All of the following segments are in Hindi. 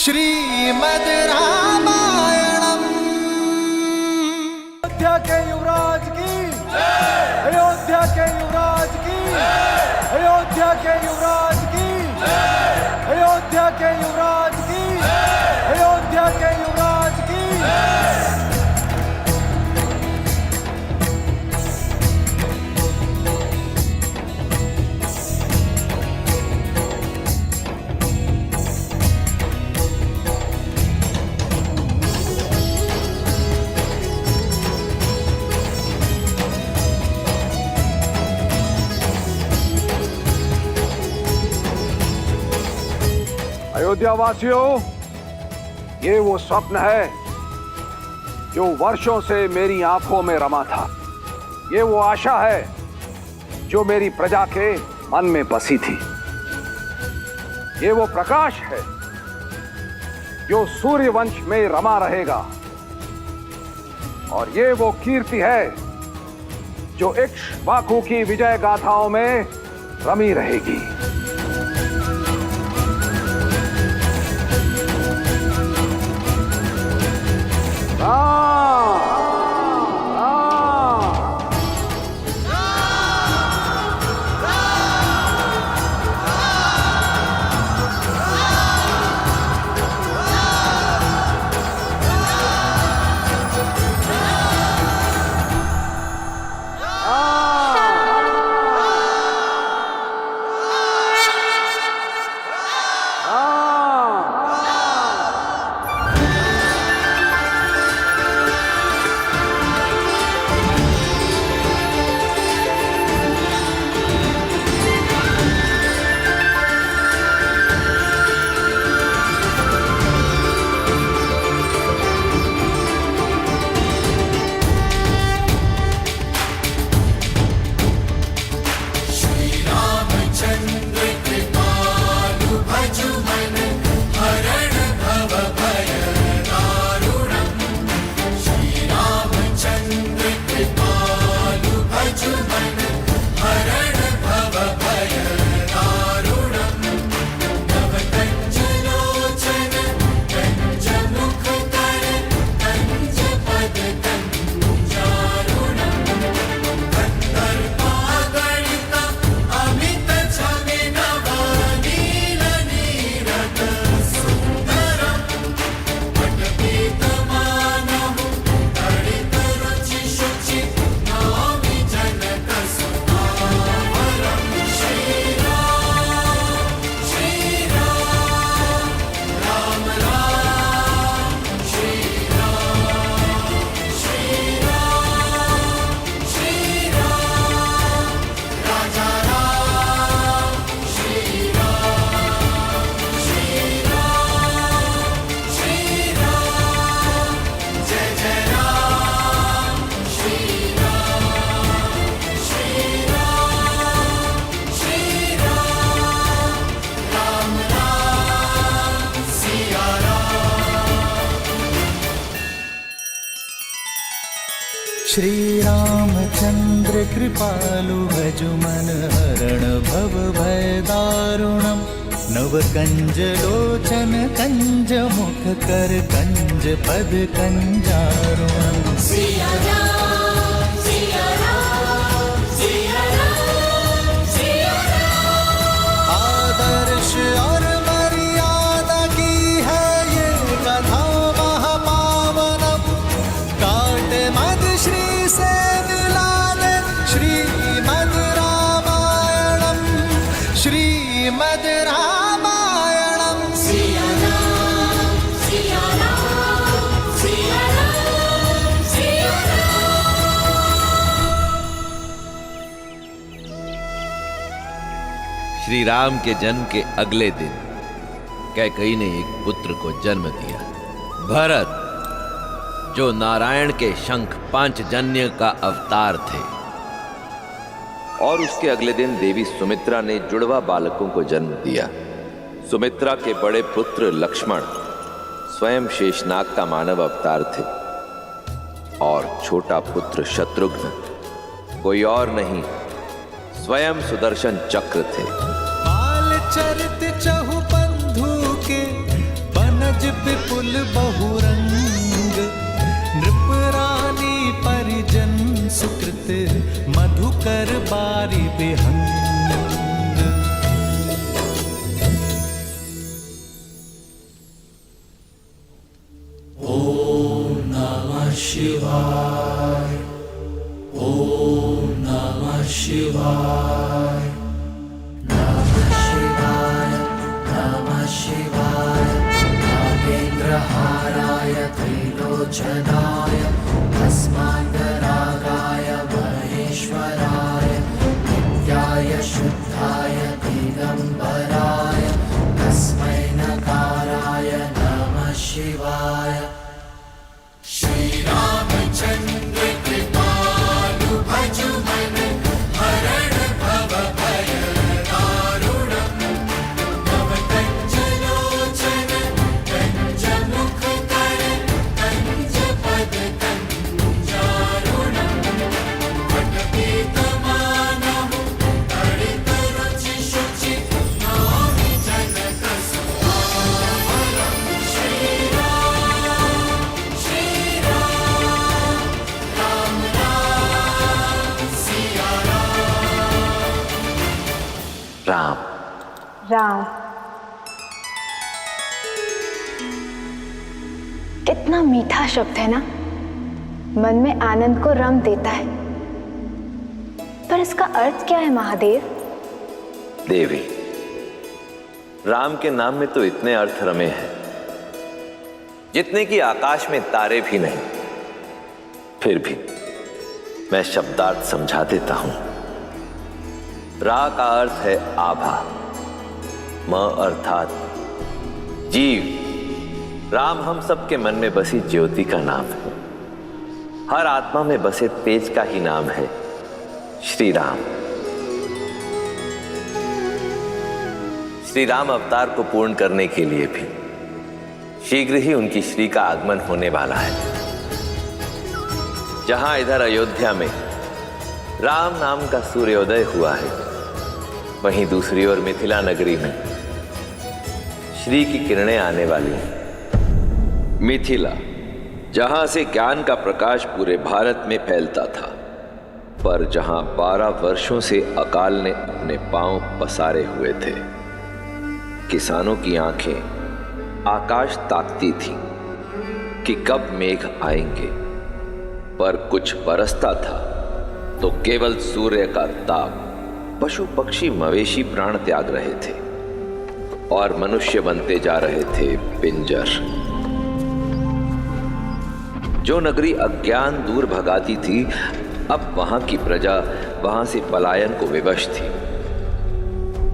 श्रीमद् रामायणम्। अयोध्या के युवराज की, अयोध्या के युवराज की, अयोध्या के युवराज की, अयोध्या के युवराज की, अयोध्या के युवराज की। अयोध्या वासियों, ये वो स्वप्न है जो वर्षों से मेरी आंखों में रमा था। ये वो आशा है जो मेरी प्रजा के मन में बसी थी। ये वो प्रकाश है जो सूर्य वंश में रमा रहेगा। और ये वो कीर्ति है जो इक्ष्वाकु की विजय गाथाओं में रमी रहेगी। श्री रामचंद्र कृपालु भजुमन हरण भव भय दारुणम्। नव कंज लोचन कंज मुख कर कंज पद कंजारुणम्। सिया राम, सिया राम, सिया राम, सिया राम। आदर्श और मर्यादा की है ये कथा महापावनम्। काट मद श्री से मिला दे श्रीमद् रामायणम्। श्रीमद् रामायणम्। सिया राम, सिया राम, सिया राम, सिया राम। श्री राम के जन्म के अगले दिन कैकेयी ने एक पुत्र को जन्म दिया, भरत, जो नारायण के शंख पांचजन्य का अवतार थे। और उसके अगले दिन देवी सुमित्रा ने जुड़वा बालकों को जन्म दिया। सुमित्रा के बड़े पुत्र लक्ष्मण स्वयं शेषनाग का मानव अवतार थे और छोटा पुत्र शत्रुघ्न कोई और नहीं, स्वयं सुदर्शन चक्र थे। बाल चरित चहु बंधु के बन कुल बहुरंग, नृप रानी परिजन सुकृत, मधुकर बारी बिहंग। हाराय त्रिलोचनाय भस्मान्तरागाय महेश्वराय नित्याय शुद्धाय दिगम्बराय तस्मै नकाराय नमः शिवाय। श्रीरामचन्द्र कृपालु भजु मन हरण भव भय दारुणम्, तव कञ्जलोचन कञ्ज मुख कर कञ्ज पद कञ्जारुणम्, वटपीतमानहु तडित रुचि शुचि नौमि जनक सुहावरम्। श्रीराम श्रीराम राम राम सिया राम। राम। कितना मीठा शब्द है ना, मन में आनंद को रम देता है। पर इसका अर्थ क्या है महादेव? देवी, राम के नाम में तो इतने अर्थ रमे हैं जितने कि आकाश में तारे भी नहीं। फिर भी मैं शब्दार्थ समझा देता हूं। रा का अर्थ है आभा, म अर्थात जीव। राम हम सबके मन में बसी ज्योति का नाम है, हर आत्मा में बसे तेज का ही नाम है श्री राम। श्री राम अवतार को पूर्ण करने के लिए भी शीघ्र ही उनकी श्री का आगमन होने वाला है। जहां इधर अयोध्या में राम नाम का सूर्योदय हुआ है, वहीं दूसरी ओर मिथिला नगरी में श्री की किरणें आने वाली हैं। मिथिला, जहां से ज्ञान का प्रकाश पूरे भारत में फैलता था, पर जहां 12 वर्षों से अकाल ने अपने पांव पसारे हुए थे। किसानों की आंखें आकाश ताकती थीं कि कब मेघ आएंगे, पर कुछ बरसता था तो केवल सूर्य का ताप। पशु पक्षी मवेशी प्राण त्याग रहे थे और मनुष्य बनते जा रहे थे पिंजर। जो नगरी अज्ञान दूर भगाती थी, अब वहां की प्रजा वहां से पलायन को विवश थी,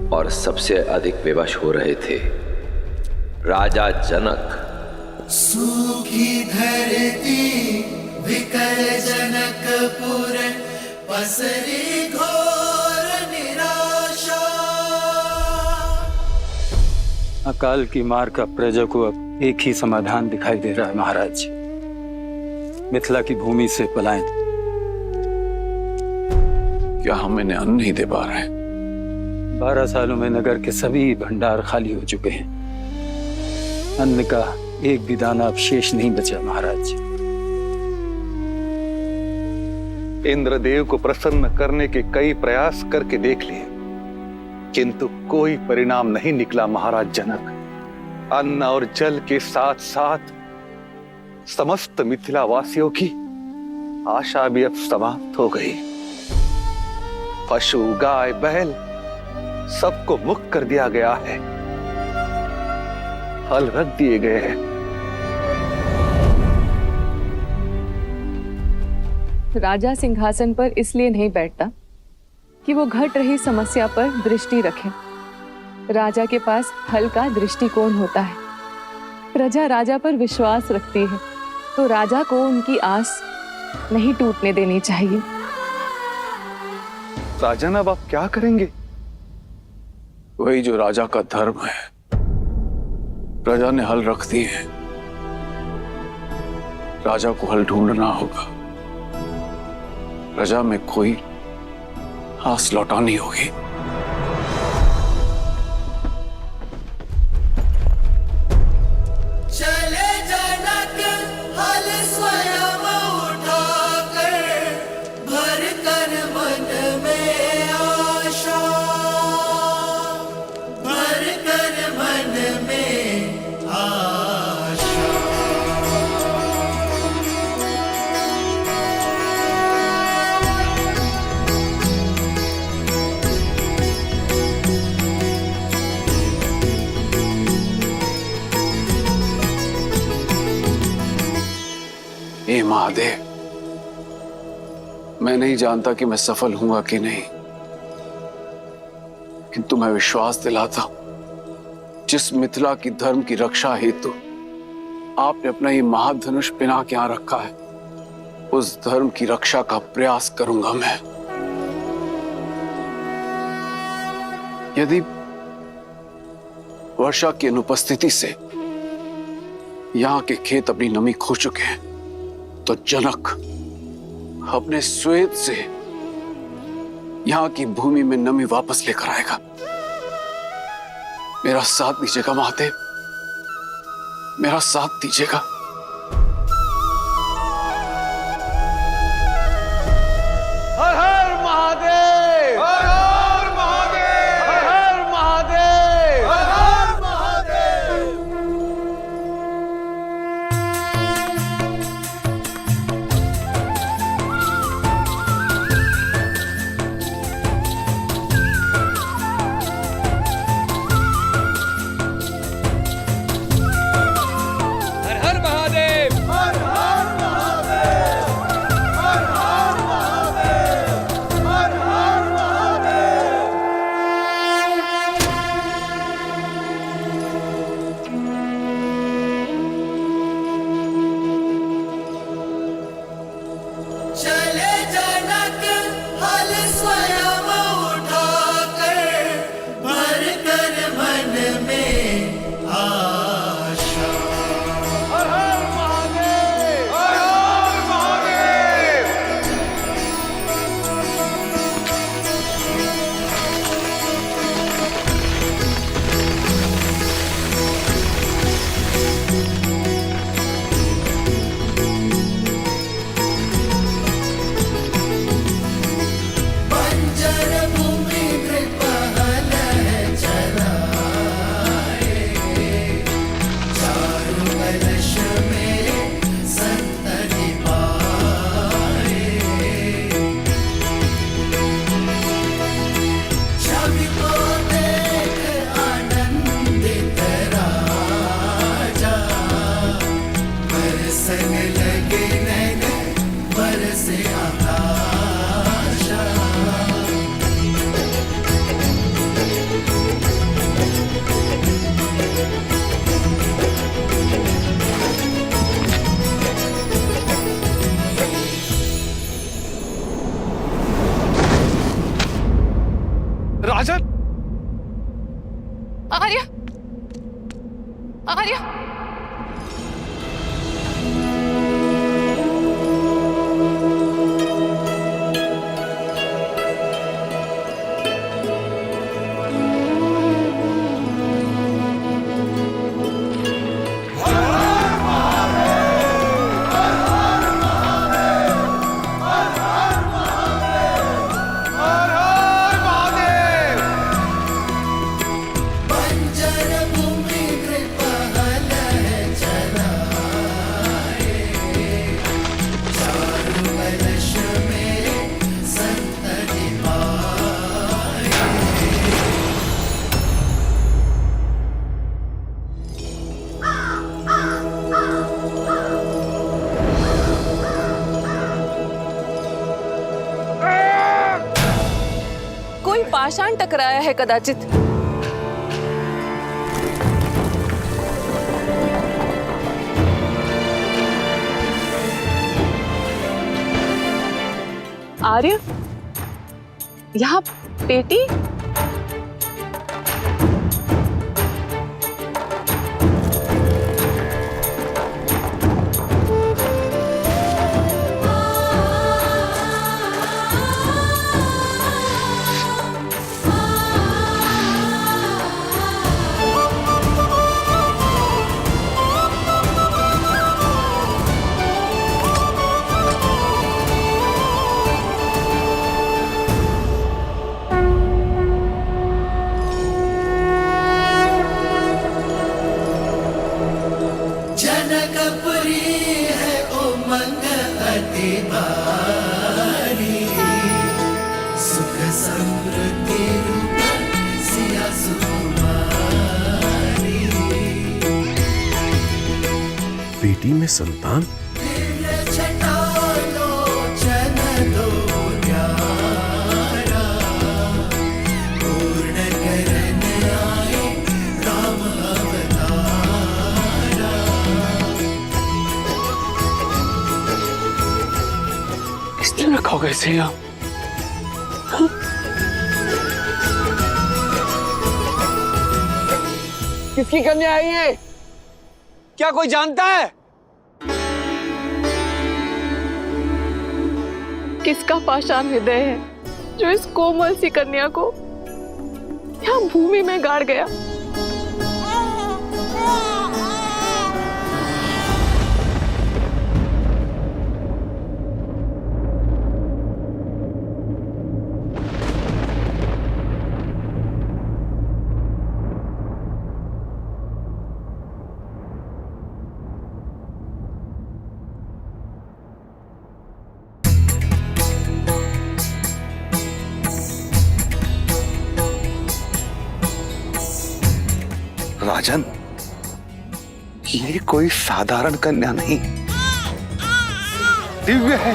और सबसे अधिक विवश हो रहे थे राजा जनक। सूखी धरती विकल जनकपुर, पसरी घोर निराशा। अकाल की मार का प्रजा को अब एक ही समाधान दिखाई दे रहा है महाराज। मिथिला की भूमि से पलायन। क्या हम इन्हें अन्न नहीं दे पा रहे? 12 सालों में नगर के सभी भंडार खाली हो चुके हैं। अन्न का एक भी दाना अब शेष नहीं बचा महाराज। इंद्रदेव को प्रसन्न करने के कई प्रयास करके देख लिए, किंतु कोई परिणाम नहीं निकला महाराज जनक। अन्न और जल के साथ साथ समस्त मिथिला वासियों की आशा भी अब समाप्त हो गई। पशु गाय बैल सबको मुक्त कर दिया गया है, हल रख दिए गए हैं। राजा सिंहासन पर इसलिए नहीं बैठता कि वो घट रही समस्या पर दृष्टि रखे। राजा के पास हल का दृष्टिकोण होता है। प्रजा राजा पर विश्वास रखती है, तो राजा को उनकी आस नहीं टूटने देनी चाहिए। राजन, अब आप क्या करेंगे? वही जो राजा का धर्म है। प्रजा ने हल रख दी है, राजा को हल ढूंढना होगा। प्रजा में कोई आस लौटानी होगी। चले जा हे महादेव, मैं नहीं जानता कि मैं सफल हूंगा कि नहीं, किंतु मैं विश्वास दिलाता हूं, जिस मिथिला की धर्म की रक्षा हेतु आपने अपना ये महाधनुष पिना के यहां रखा है, उस धर्म की रक्षा का प्रयास करूंगा मैं। यदि वर्षा की अनुपस्थिति से यहां के खेत अपनी नमी खो चुके हैं, तो जनक अपने श्वेत से यहां की भूमि में नमी वापस लेकर आएगा। मेरा साथ दीजिएगा महादेव, मेरा साथ दीजिएगा। हर हर महादेव, हर हर महादेव, हर हर महादेव, हर हर महादेव। चले जनक हल स्वयं उठाकर, भर कर मन में आशा। हर हर महादेव, हर हर महादेव। बंजर भूमि कृपहल चलाए, चारु कलश में संतति पाए। छवि को देख आनंदित राजा, बरसने लगे नैन बरसे आकाशा। राजन, आर्य, आर्य, बंजर भूमि कृपहल चलाए, चारु कलश में संतति पाए। कोई पाषाण टकराया है कदाचित। आर्य, यहाँ पेटी? जनकपुरी है उमंग अति भारी, सुख समृद्धि रूप सिया सुकुमारी। बेटी में संतान? दिव्य किस दिन रखोगे इसे यहाँ? किसकी कन्या है ये? क्या कोई जानता है? किसका पाषाण हृदय है जो इस कोमल सी कन्या को यहाँ भूमि में गाड़ गया? राजन, ये कोई साधारण कन्या नहीं, दिव्य है।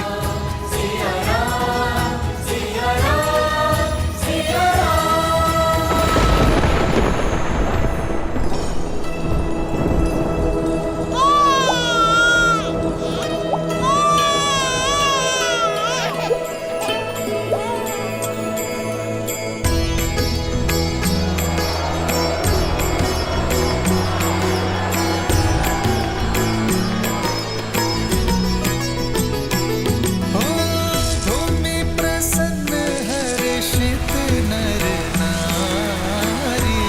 भूमि प्रसन्न हर्षित नर नारी,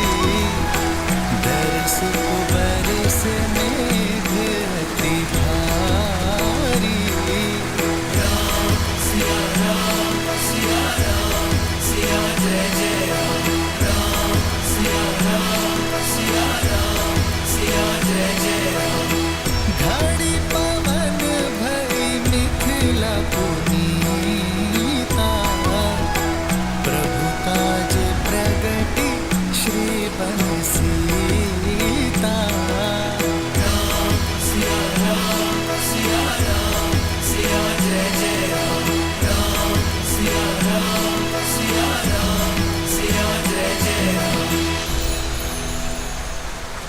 दरस बरस मेघ अति भारी। राम सिया राम सिया राम सिया जय जय राम, राम सिया राम सिया राम सिया जय जय राम। घड़ी पवन भई मिथिला पुनीता, प्रभु काज प्रगति श्री बंसीता। राम सिया राम सिया राम सिया जय जय राम, राम सिया राम सिया राम सिया जय जय राम।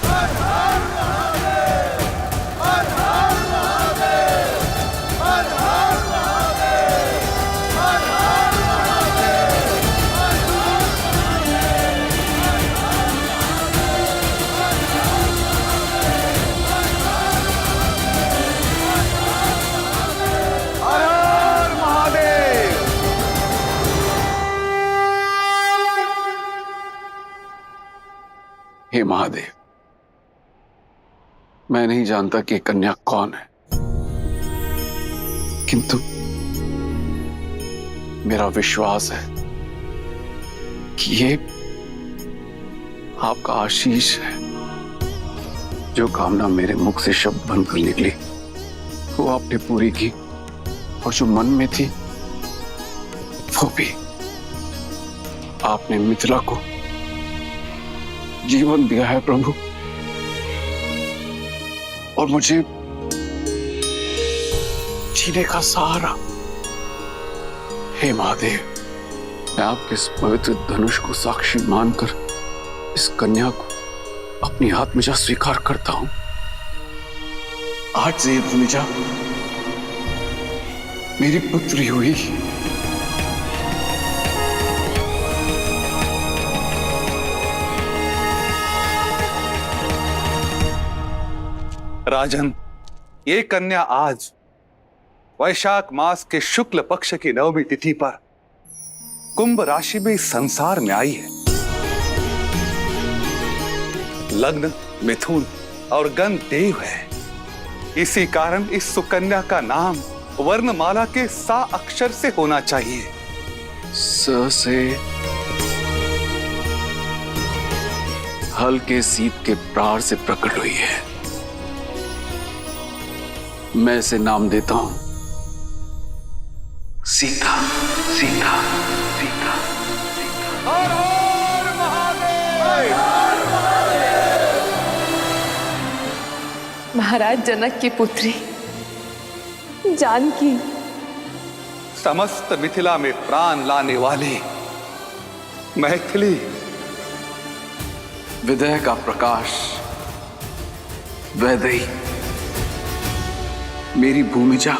हर हर महादेव। हे महादेव, मैं नहीं जानता कि कन्या कौन है, किंतु मेरा विश्वास है कि ये आपका आशीष है। जो कामना मेरे मुख से शब्द बनकर निकली वो आपने पूरी की, और जो मन में थी वो भी। आपने मिथिला को जीवन दिया है प्रभु, और मुझे जीने का सहारा। हे महादेव, मैं आपके इस पवित्र धनुष को साक्षी मानकर इस कन्या को अपनी आत्मजा स्वीकार करता हूं। आज से ये भूमिजा मेरी पुत्री हुई। राजन, ये कन्या आज वैशाख मास के शुक्ल पक्ष की नवमी तिथि पर कुंभ राशि में इस संसार में आई है। लग्न मिथुन और गण देव है। इसी कारण इस सुकन्या का नाम वर्णमाला के सा अक्षर से होना चाहिए। स से हल्के सीत के प्रार से प्रकट हुई है। मैं इसे नाम देता हूं सीता। सीता सीता हर हर महादेव। महाराज जनक की पुत्री जानकी, समस्त मिथिला में प्राण लाने वाली मैथिली, विदय का प्रकाश, वैदेही, मेरी भूमिजा,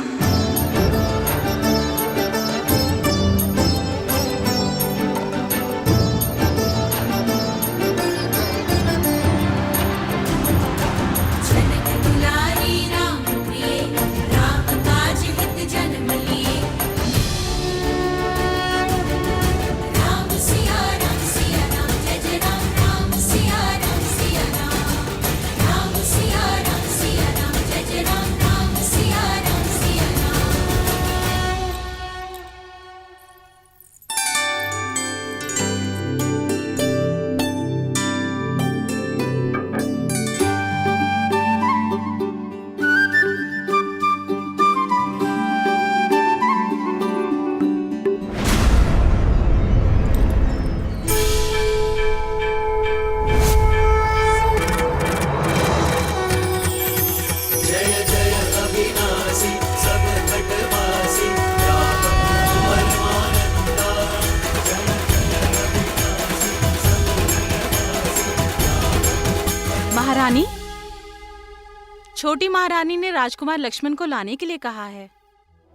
छोटी महारानी ने राजकुमार लक्ष्मण को लाने के लिए कहा है।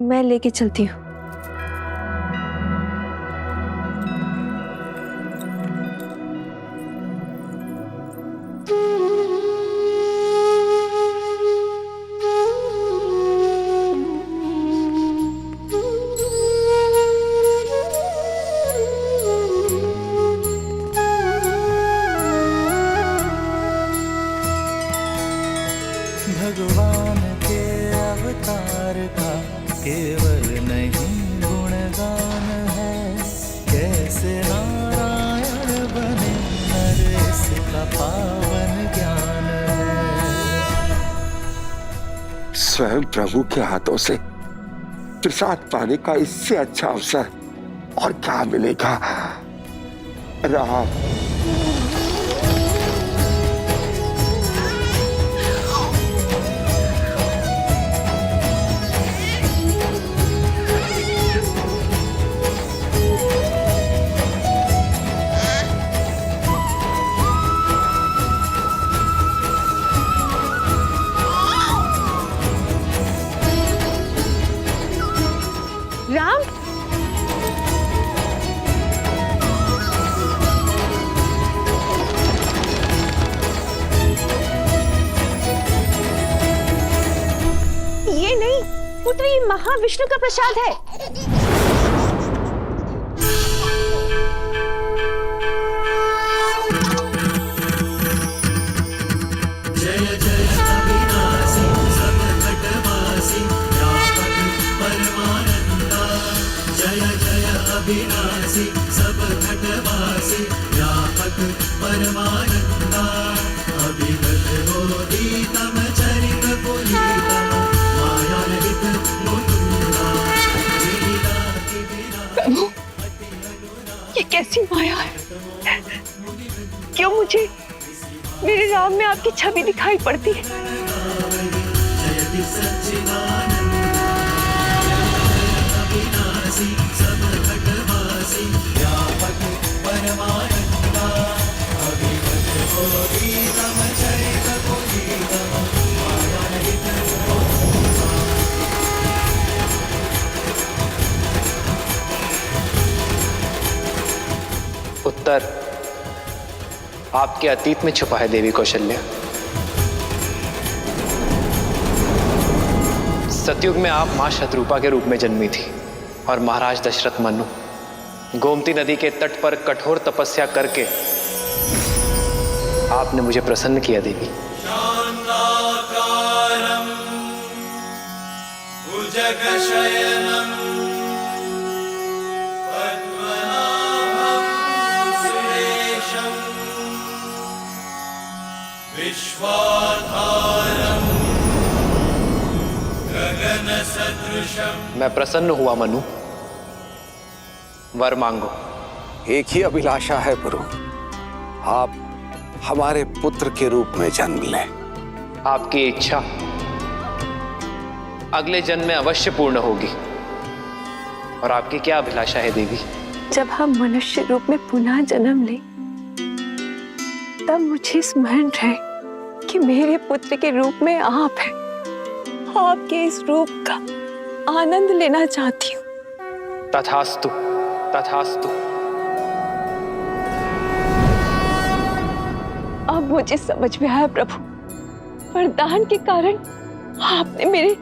मैं लेके चलती हूँ। भगवान के अवतार का केवल नहीं गुणगान है, कैसे नारायण बने नरेश का पावन ज्ञान है। स्वयं प्रभु के हाथों से प्रसाद पाने का इससे अच्छा अवसर और क्या मिलेगा। राम, राम, ये नहीं पुत्र, ये महाविष्णु का प्रसाद है। जय जय अविनाशी सब घटवासी व्यापक परमानंदा। जय जय अविनाशी सब घटवासी व्यापक परमानंदा। अभिगत बोधितम चरित पुनीतम मायारहित मुकुंदा। प्रभु, ये कैसी माया है? क्यों मुझे मेरे राम में आपकी छवि दिखाई पड़ती है? जयति सच्चिदानंद अविनाशी सब घटवासी व्यापक परमानंदा। अभिगत बोधितम चरित पुनीतम मायारहित उत्तर आपके अतीत में छुपा है देवी कौशल्या। सतयुग में आप मां शतरूपा के रूप में जन्मी थी और महाराज दशरथ मनु गोमती नदी के तट पर कठोर तपस्या करके आपने मुझे प्रसन्न किया देवी। शान्ताकारं भुजगशयनं पद्मनाभं सुरेशं विश्वाधारं गगनसदृशं। मैं प्रसन्न हुआ मनु, वर मांगो। एक ही अभिलाषा है प्रभु, आप हमारे पुत्र के रूप में जन्म लें। आपकी इच्छा अगले जन्म में अवश्य पूर्ण होगी। और आपकी क्या अभिलाषा है देवी? जब हम मनुष्य रूप में पुनः जन्म लें, तब मुझे स्मरण रहे कि मेरे पुत्र के रूप में आप हैं। आपके इस रूप का आनंद लेना चाहती हूँ। तथास्तु, तथास्तु। अब मुझे समझ में आया प्रभु, वरदान के कारण आपने मेरे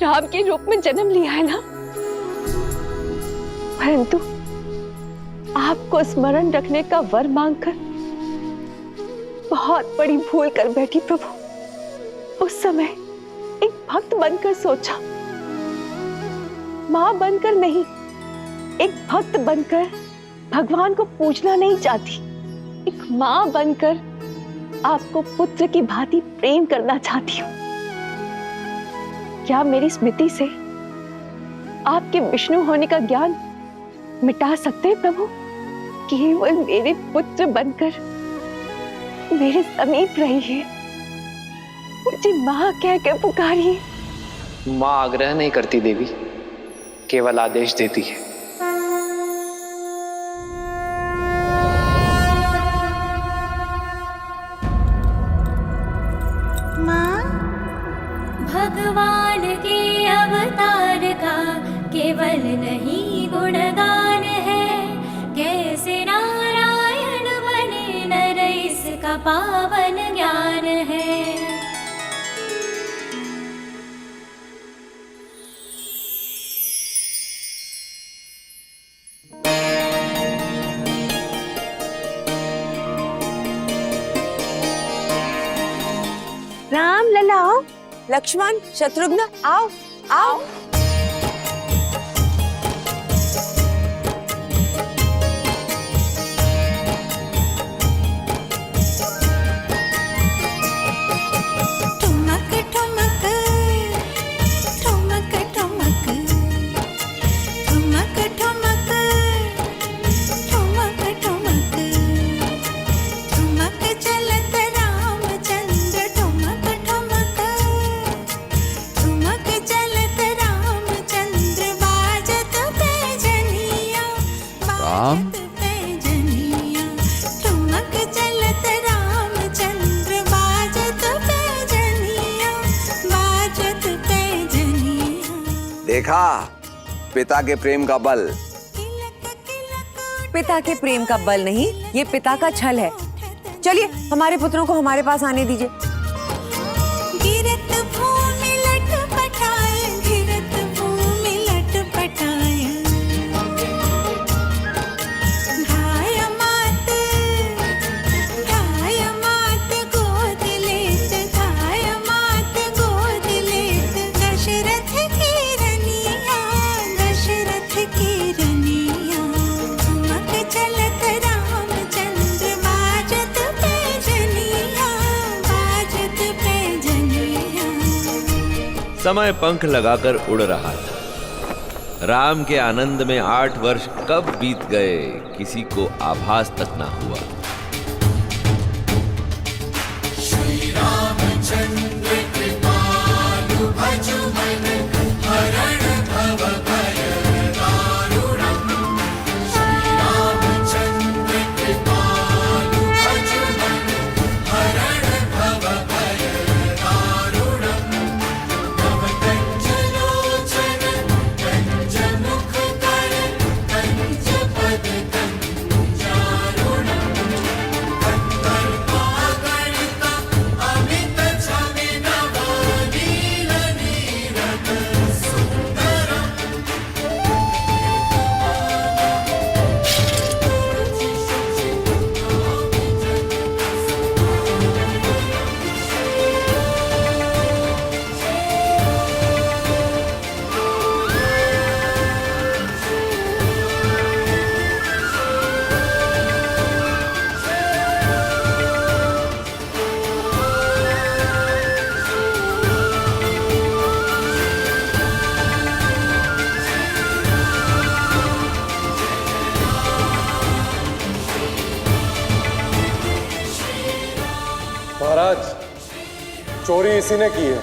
राम के रूप में जन्म लिया है ना। परंतु आपको स्मरण रखने का वर मांगकर बहुत बड़ी भूल कर बैठी प्रभु। उस समय एक भक्त बनकर सोचा, मां बनकर नहीं, एक भक्त बनकर भगवान को पूजना नहीं चाहती। एक मां बनकर आपको पुत्र की भांति प्रेम करना चाहती हूँ। क्या मेरी स्मृति से आपके विष्णु होने का ज्ञान मिटा सकते हैं प्रभु? केवल मेरे पुत्र बनकर मेरे समीप रहिए, मुझे मां कहकर पुकारिए। मां आग्रह नहीं करती देवी, केवल आदेश देती है। माँ, भगवान के अवतार का केवल नहीं गुणगान है, कैसे नारायण बने नर इसका पावन ज्ञान है। राम लला आओ, लक्ष्मण शत्रुघ्न आओ आओ। ठुमक ठुमक ठुमक ठुमक ठुमक ठुमक ठुमक ठुमक ठुमक चलत रामचंद्र ठुमक ठुमक ठुमक चलत रामचंद्र बाजत पैजनिया बाजत पैजनिया ठुमक चलत रामचंद्र बाजत पैजनिया बाजत पैजनिया। देखा पिता के प्रेम का बल। पिता के प्रेम का बल नहीं, ये पिता का छल है। चलिए हमारे पुत्रों को हमारे पास आने दीजिए। गिरत भूमि लटपटाय गिरत भूमि लटपटाय घाय मात गोद लेत घाय मात गोद लेत दशरथ की रनिया दशरथ की रनिया। ठुमक चलत रामचंद्र बाजत पैजनिया बाजत पैजनिया। समय पंख लगाकर उड़ रहा था। राम के आनंद में 8 वर्ष कब बीत गए किसी को आभास तक ना हुआ। श्री रामचंद्र कृपालु भजु मन हरण भव भय दारुणम्। श्री रामचंद्र कृपालु भजु मन हरण भव भय दारुणम्। भव कंज लोचन कंज मुख कर कंज पद कंजारुणम्। कंदर्पागणित अमित छविनव नील नीरद सुंदरम्। महाराज, चोरी इसी ने की है।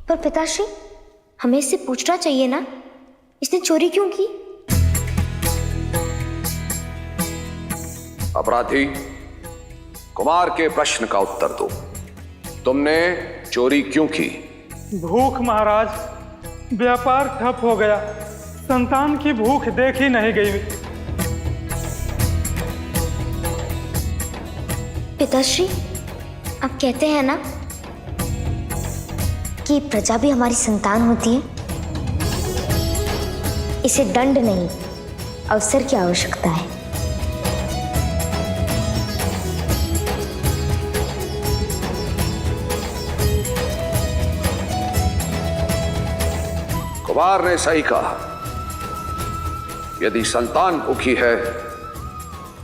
पर पिताश्री, हमें इससे पूछना चाहिए ना, इसने चोरी क्यों की? अपराधी, कुमार के प्रश्न का उत्तर दो। तुमने चोरी क्यों की? भूख महाराज, व्यापार ठप हो गया, संतान की भूख देखी नहीं गई। पिताश्री, आप कहते हैं ना कि प्रजा भी हमारी संतान होती है। इसे दंड नहीं, अवसर की आवश्यकता है। कुमार ने सही कहा। यदि संतान भूखी है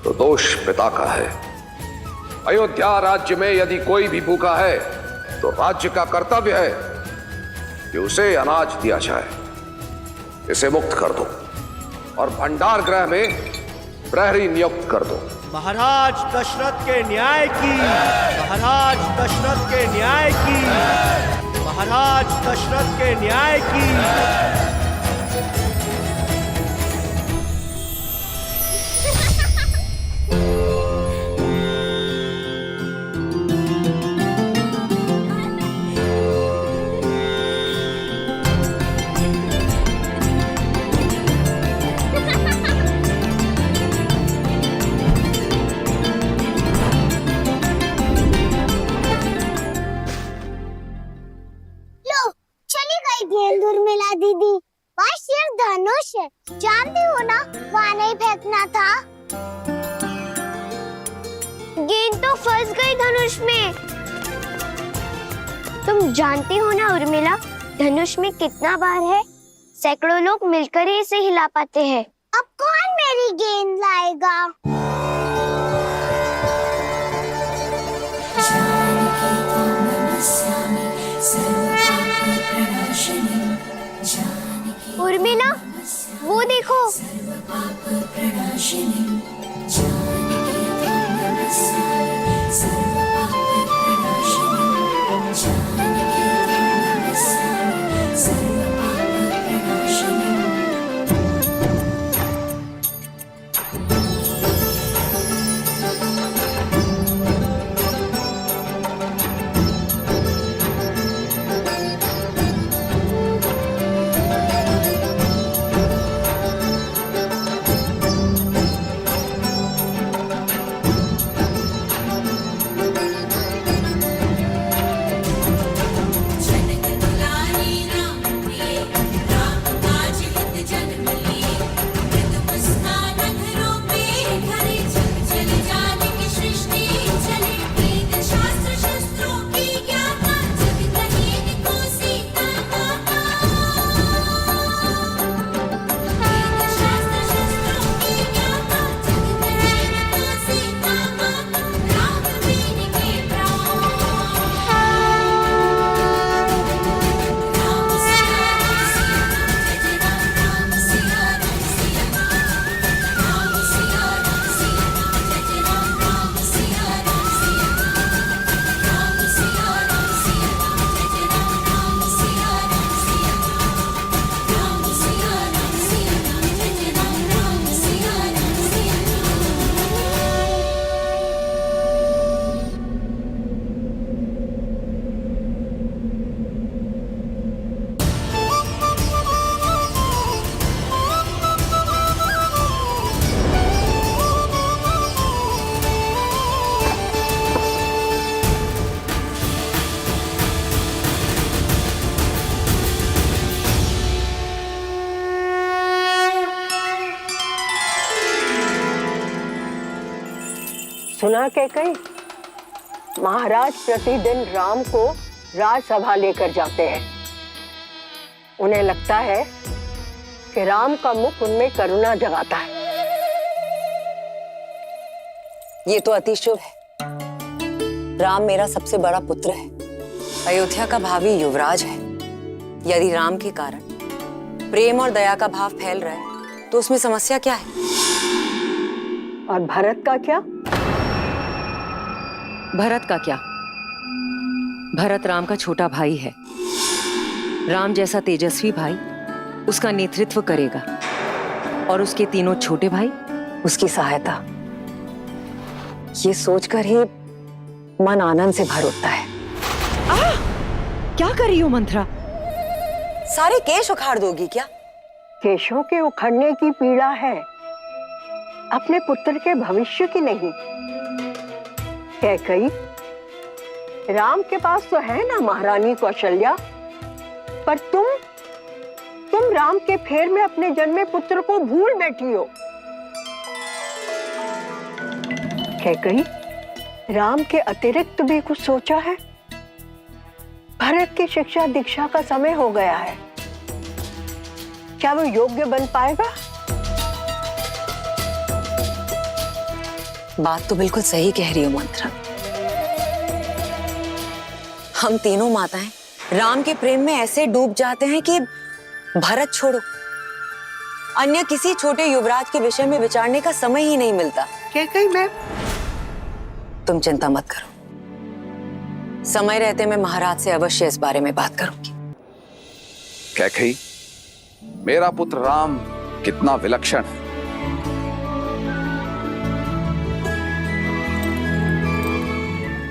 तो दोष पिता का है। अयोध्या राज्य में यदि कोई भी भूखा है तो राज्य का कर्तव्य है कि उसे अनाज दिया जाए। इसे मुक्त कर दो और भंडार गृह में प्रहरी नियुक्त कर दो। महाराज दशरथ के न्याय की, महाराज दशरथ के न्याय की, महाराज दशरथ के न्याय की। था? गेंद तो फंस गई धनुष में। तुम जानती हो ना उर्मिला, धनुष में कितना भार है? सैकड़ों लोग मिलकर ही इसे हिला पाते हैं। अब कौन मेरी गेंद लाएगा? उर्मिला, वो देखो। सुना कैकई, महाराज प्रतिदिन राम को राजसभा लेकर जाते हैं। उन्हें लगता है कि राम का मुख उनमें करुणा जगाता है। ये तो अति शुभ है। राम मेरा सबसे बड़ा पुत्र है, अयोध्या का भावी युवराज है। यदि राम के कारण प्रेम और दया का भाव फैल रहा है तो उसमें समस्या क्या है? और भरत का क्या? भरत का क्या? भरत राम का छोटा भाई है। राम जैसा तेजस्वी भाई उसका नेतृत्व करेगा और उसके तीनों छोटे भाई उसकी सहायता। ये सोचकर ही मन आनंद से भर उठता है। क्या कर रही हो मंत्रा? सारे केश उखाड़ दोगी क्या? केशों के उखड़ने की पीड़ा है, अपने पुत्र के भविष्य की नहीं। कैकई, राम के पास तो है ना महारानी कौशल्या, पर तुम राम के फेर में अपने जन्मे पुत्र को भूल बैठी हो। कैकई, राम के अतिरिक्त भी कुछ सोचा है? भरत की शिक्षा दीक्षा का समय हो गया है, क्या वो योग्य बन पाएगा? बात तो बिल्कुल सही कह रही हो मंत्रा। हम तीनों माताएं राम के प्रेम में ऐसे डूब जाते हैं कि भरत छोड़ो, अन्य किसी छोटे युवराज के विषय में विचारने का समय ही नहीं मिलता। कैकई, मैं तुम चिंता मत करो, समय रहते मैं महाराज से अवश्य इस बारे में बात करूंगी। कैकई, मेरा पुत्र राम कितना विलक्षण है।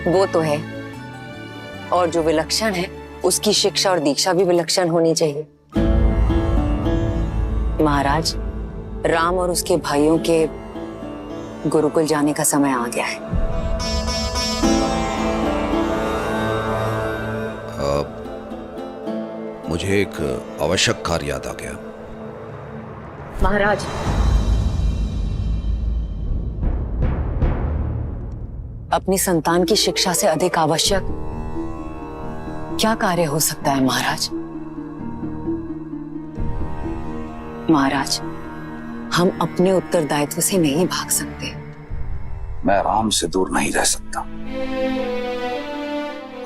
वो तो है, और जो विलक्षण है उसकी शिक्षा और दीक्षा भी विलक्षण होनी चाहिए। महाराज, राम और उसके भाइयों के गुरुकुल जाने का समय आ गया है। मुझे एक आवश्यक कार्य याद आ गया। महाराज, अपनी संतान की शिक्षा से अधिक आवश्यक क्या कार्य हो सकता है महाराज? महाराज, हम अपने उत्तरदायित्व से नहीं भाग सकते। मैं राम से दूर नहीं रह सकता।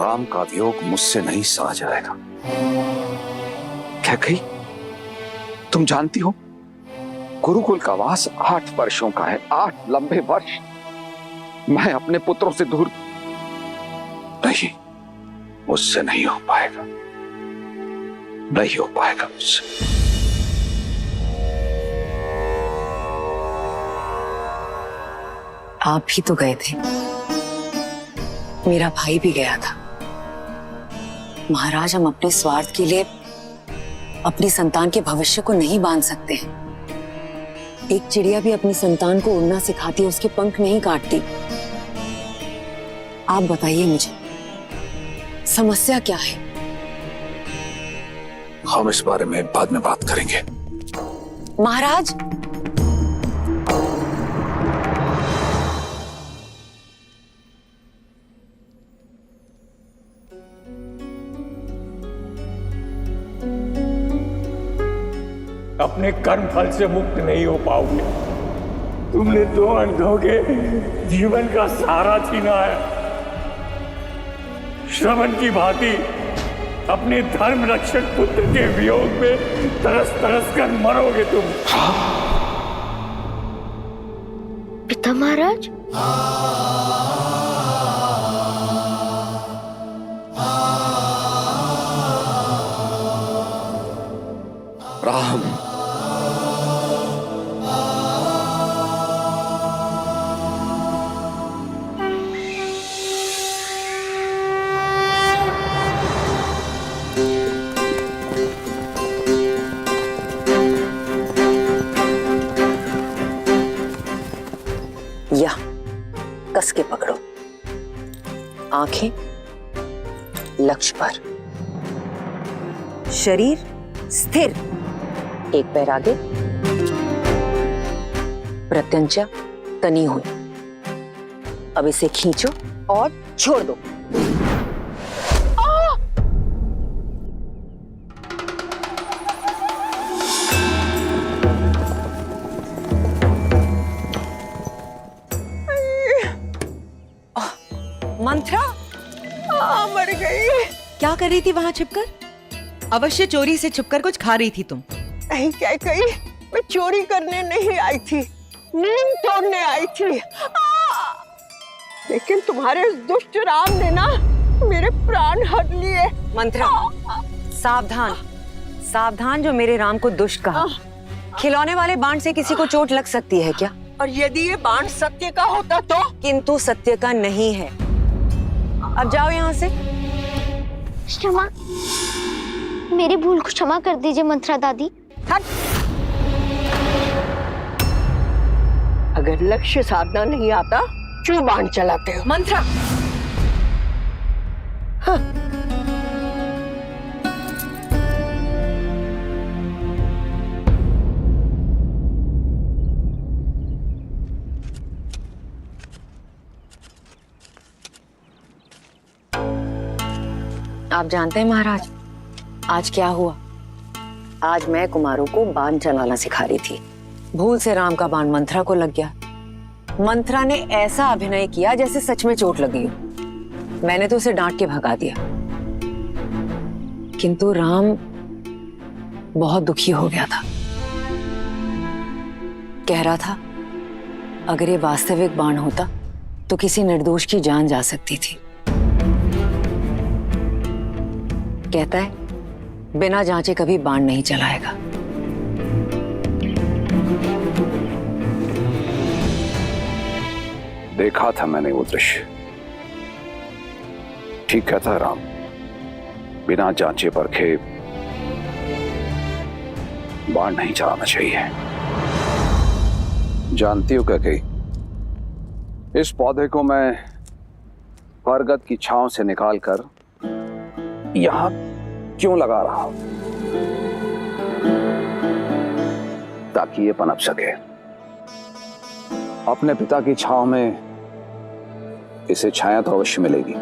राम का वियोग मुझसे नहीं सहा जाएगा। क्या कही? तुम जानती हो, गुरुकुल का वास 8 वर्षों का है, 8 लंबे वर्ष। मैं अपने पुत्रों से दूर नहीं, मुझसे नहीं हो पाएगा, नहीं हो पाएगा मुझसे। आप भी तो गए थे, मेरा भाई भी गया था। महाराज, हम अपने स्वार्थ के लिए अपनी संतान के भविष्य को नहीं बांध सकते हैं। एक चिड़िया भी अपनी संतान को उड़ना सिखाती है, उसके पंख नहीं काटती। आप बताइए मुझे, समस्या क्या है? हम इस बारे में बाद में बात करेंगे। महाराज, अपने कर्म फल से मुक्त नहीं हो पाओगे। तुमने 2 अंधों के जीवन का सहारा छीना है। श्रवण की भांति अपने धर्म रक्षक पुत्र के वियोग में तरस तरस कर मरोगे तुम। पिता महाराज, राम, या कस के पकड़ो, आंखें लक्ष्य पर, शरीर स्थिर, एक पैर आगे, प्रत्यंचा तनी हुई। अब इसे खींचो और छोड़ दो। मंत्रा, मर गई। क्या कर रही थी वहां छिपकर? अवश्य चोरी से छुपकर कुछ खा रही थी तुम। नहीं क्या कही, मैं चोरी करने नहीं आई थी, नींद तोड़ने आई थी। लेकिन तुम्हारे इस दुष्ट राम ने ना मेरे प्राण हर लिए। मंत्रा, सावधान, सावधान, जो मेरे राम को दुष्ट कहा। खिलौने वाले बाण से किसी को चोट लग सकती है क्या? और यदि ये बाण सत्य का होता तो? किंतु सत्य का नहीं है। अब जाओ यहाँ से। क्षमा, मेरी भूल को क्षमा कर दीजिए मंत्रा दादी। अगर लक्ष्य साधना नहीं आता, क्यों बाण चलाते हो? मंत्रा, हाँ। आप जानते हैं महाराज, आज क्या हुआ? आज मैं कुमारों को बाण चलाना सिखा रही थी। भूल से राम का बाण मंत्रा को लग गया। मंत्रा ने ऐसा अभिनय किया जैसे सच में चोट लगी हो। मैंने तो उसे डांट के भगा दिया, किंतु राम बहुत दुखी हो गया था। कह रहा था अगर ये वास्तविक बाण होता तो किसी निर्दोष की जान जा सकती थी। कहता है बिना जांचे कभी बाण नहीं चलाएगा। देखा था मैंने वो दृश्य। ठीक कहता राम, बिना जांचे परखे बाण नहीं चलाना चाहिए। जानती हो क्या कही, इस पौधे को मैं बरगद की छांव से निकालकर यहां क्यों लगा रहा हूं? ताकि ये पनप सके। अपने पिता की छांव में इसे छाया तो अवश्य मिलेगी,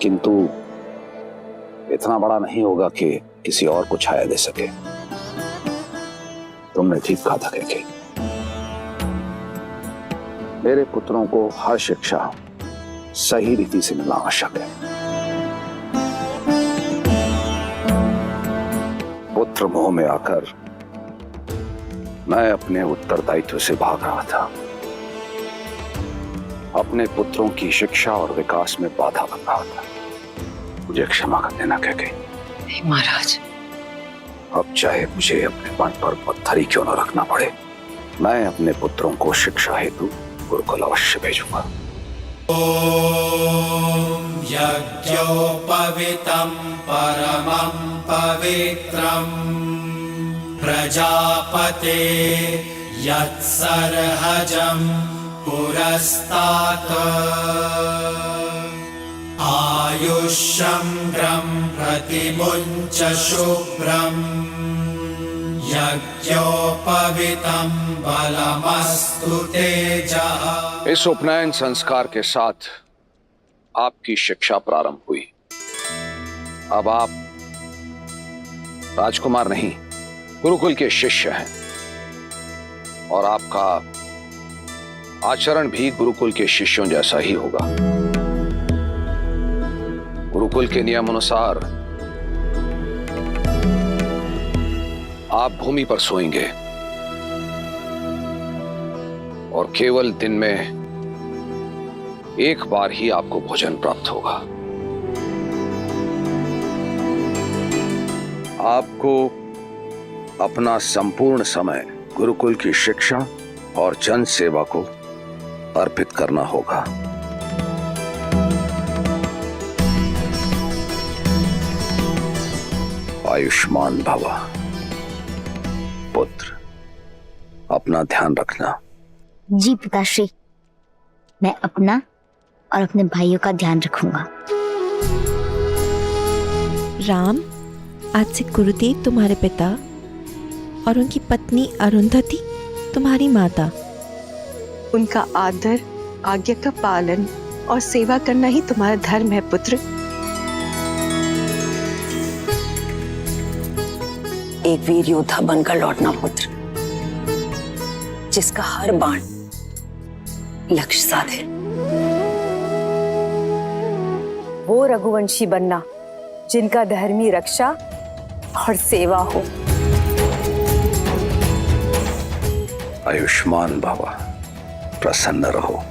किंतु इतना बड़ा नहीं होगा कि किसी और को छाया दे सके। तुमने ठीक कहा था कैकेयी। मेरे पुत्रों को हर शिक्षा सही रीति से मिलना आवश्यक है। पुत्र मोह में आकर मैं अपने उत्तरदायित्व से भाग रहा था, अपने पुत्रों की शिक्षा और विकास में बाधा बन रहा था। मुझे क्षमा कर देना कैकेयी। महाराज, अब चाहे मुझे अपने मन पर पत्थर ही क्यों न रखना पड़े, मैं अपने पुत्रों को शिक्षा हेतु गुरुकुल अवश्य भेजूंगा। ॐ यज्ञोपवीतं परमं पवित्रं प्रजापते यत्सर्हजं पुरस्तात् आयुष्यं प्रतिमुञ्च शुभ्रं यज्ञोपवीतं बलमस्तु तेजः। इस उपनयन संस्कार के साथ आपकी शिक्षा प्रारंभ हुई। अब आप राजकुमार नहीं, गुरुकुल के शिष्य हैं और आपका आचरण भी गुरुकुल के शिष्यों जैसा ही होगा। गुरुकुल के नियम अनुसार आप भूमि पर सोएंगे और केवल दिन में एक बार ही आपको भोजन प्राप्त होगा। आपको अपना संपूर्ण समय गुरुकुल की शिक्षा और जन सेवा को अर्पित करना होगा। आयुष्मान भव। पुत्र, अपना ध्यान रखना। जी पिताश्री, मैं अपना और अपने भाइयों का ध्यान रखूंगा। राम, आज से गुरुदेव तुम्हारे पिता और उनकी पत्नी अरुंधति तुम्हारी माता। उनका आदर, आज्ञा का पालन और सेवा करना ही तुम्हारा धर्म है पुत्र। एक वीर योद्धा बनकर लौटना पुत्र, जिसका हर बाण लक्ष्य साधे। वो रघुवंशी बनना जिनका धर्मी रक्षा और सेवा हो। आयुष्मान भव, प्रसन्न रहो।